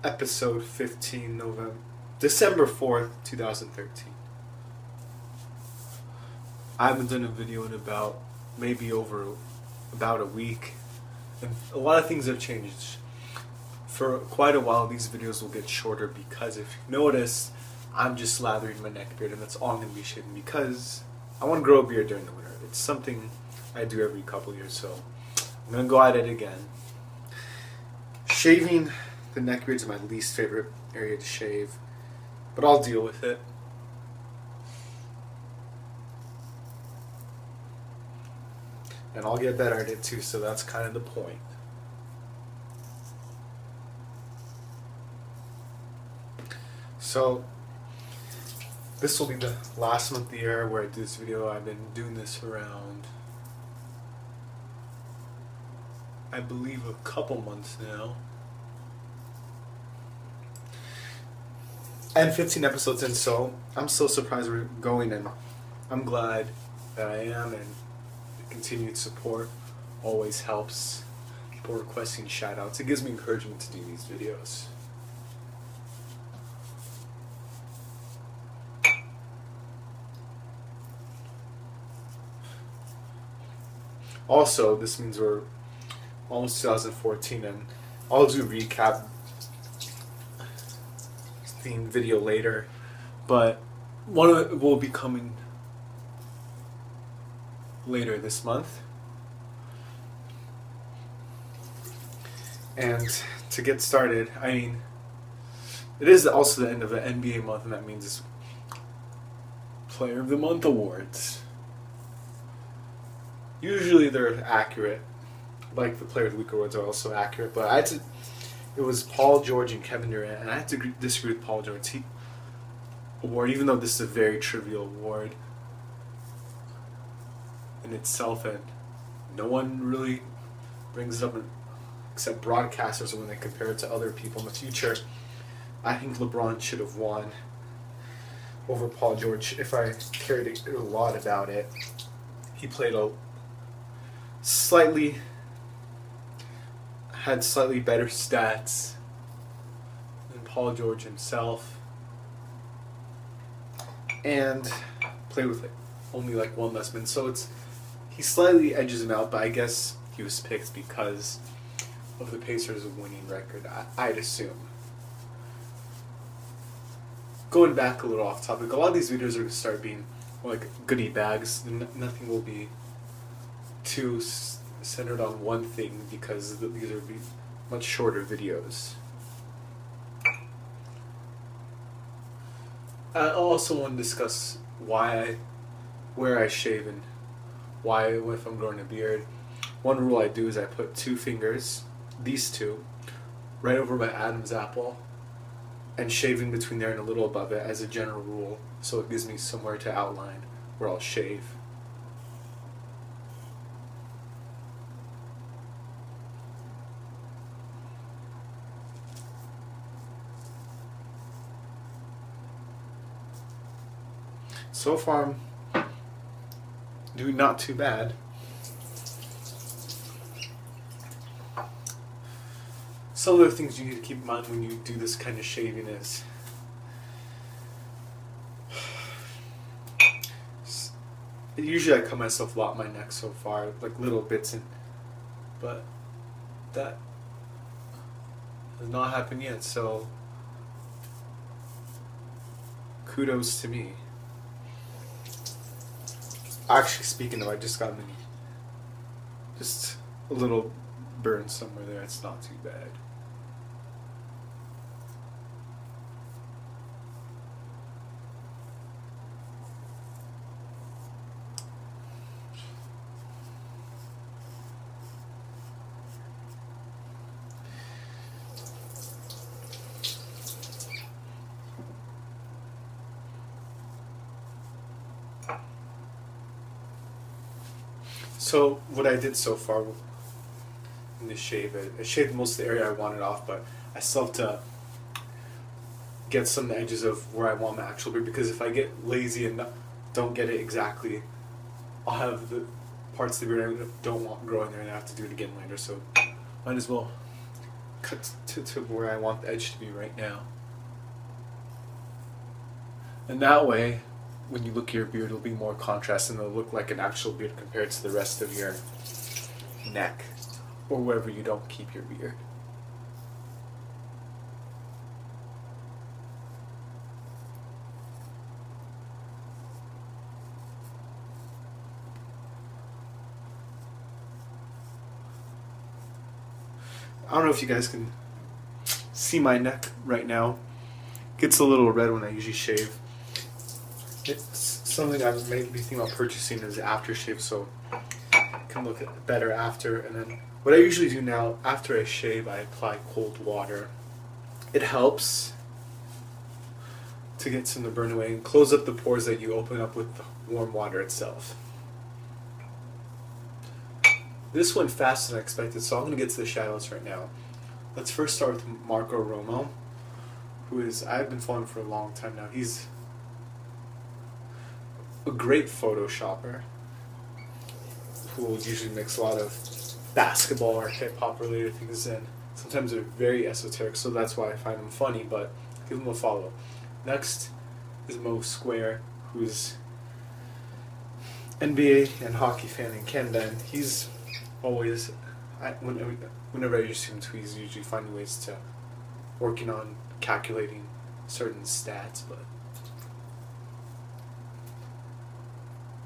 episode 15, December 4th, 2013. I haven't done a video in about a week, and a lot of things have changed. For quite a while, these videos will get shorter because if you notice, I'm just lathering my neck beard, and that's all I'm going to be shaving because I want to grow a beard during the winter. It's something I do every couple years, so I'm going to go at it again. Shaving the neck beard is my least favorite area to shave, but I'll deal with it. And I'll get better at it too, so that's kind of the point. So, this will be the last month of the year where I do this video. I've been doing this around, I believe, a couple months now. And 15 episodes in, so I'm so surprised we're going, and I'm glad that I am, and the continued support always helps. People requesting shoutouts. It gives me encouragement to do these videos. Also, this means we're almost 2014, and I'll do a recap themed video later, but one of it will be coming later this month. And to get started, I mean, it is also the end of the NBA month, and that means it's Player of the Month awards. Usually they're accurate, like the Player of the Week awards are also accurate, but it was Paul George and Kevin Durant, and I had to disagree with Paul George's award, even though this is a very trivial award in itself, and no one really brings it up except broadcasters when they compare it to other people in the future. I think LeBron should have won over Paul George if I cared a lot about it. He played had slightly better stats than Paul George himself, and played with only one less minute, so he slightly edges him out, but I guess he was picked because of the Pacers' winning record, I'd assume. Going back a little off topic, a lot of these videos are going to start being like goodie bags. Nothing will be too centered on one thing because these are much shorter videos. I also want to discuss where I shave and if I'm growing a beard. One rule I do is I put two fingers, these two, right over my Adam's apple and shaving between there and a little above it as a general rule, so it gives me somewhere to outline where I'll shave. So far, I'm doing not too bad. Some of the things you need to keep in mind when you do this kind of shaving is usually I cut myself a lot in my neck so far, like little bits, but that has not happened yet, so kudos to me. Actually, speaking of, I just got just a little burn somewhere there. It's not too bad. So what I did so far in this shave, I shaved most of the area I wanted off, but I still have to get some edges of where I want my actual beard, because if I get lazy and don't get it exactly, I'll have the parts of the beard I don't want growing there and I have to do it again later, so might as well cut to where I want the edge to be right now. And that way, when you look at your beard, it'll be more contrast and it'll look like an actual beard compared to the rest of your neck or wherever you don't keep your beard. I don't know if you guys can see my neck right now. It gets a little red when I usually shave. It's something I've made me think about purchasing as aftershave, so it can look better after. And then what I usually do now, after I shave, I apply cold water. It helps to get some of the burn away and close up the pores that you open up with the warm water itself. This went faster than I expected, so I'm going to get to the shoutouts right now. Let's first start with Marco Romo, who is, I've been following for a long time now. He's a great photoshopper who will usually mix a lot of basketball or hip-hop related things in. Sometimes they're very esoteric, so that's why I find them funny, but give them a follow. Next is Mo Square, who's NBA and hockey fan in Canada, and he's always, whenever I use him tweet, he's usually finding ways to working on calculating certain stats, but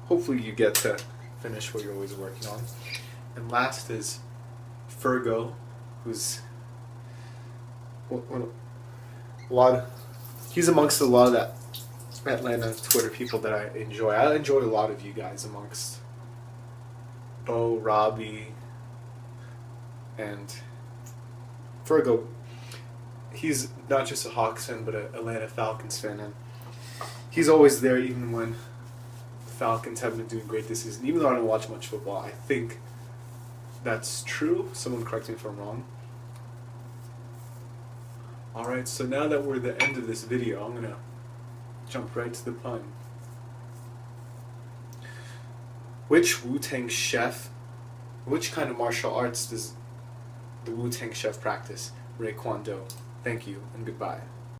hopefully you get to finish what you're always working on. And last is Fergo, who's he's amongst a lot of that Atlanta Twitter people that I enjoy. I enjoy a lot of you guys amongst Bo, Robbie, and Fergo. He's not just a Hawks fan, but an Atlanta Falcons fan, and he's always there even when the Falcons haven't been doing great this season. Even though I don't watch much football, I think that's true. Someone correct me if I'm wrong. Alright, so now that we're at the end of this video, I'm going to jump right to the pun. Which Wu-Tang chef, which kind of martial arts does the Wu-Tang chef practice? Taekwondo. Thank you and goodbye.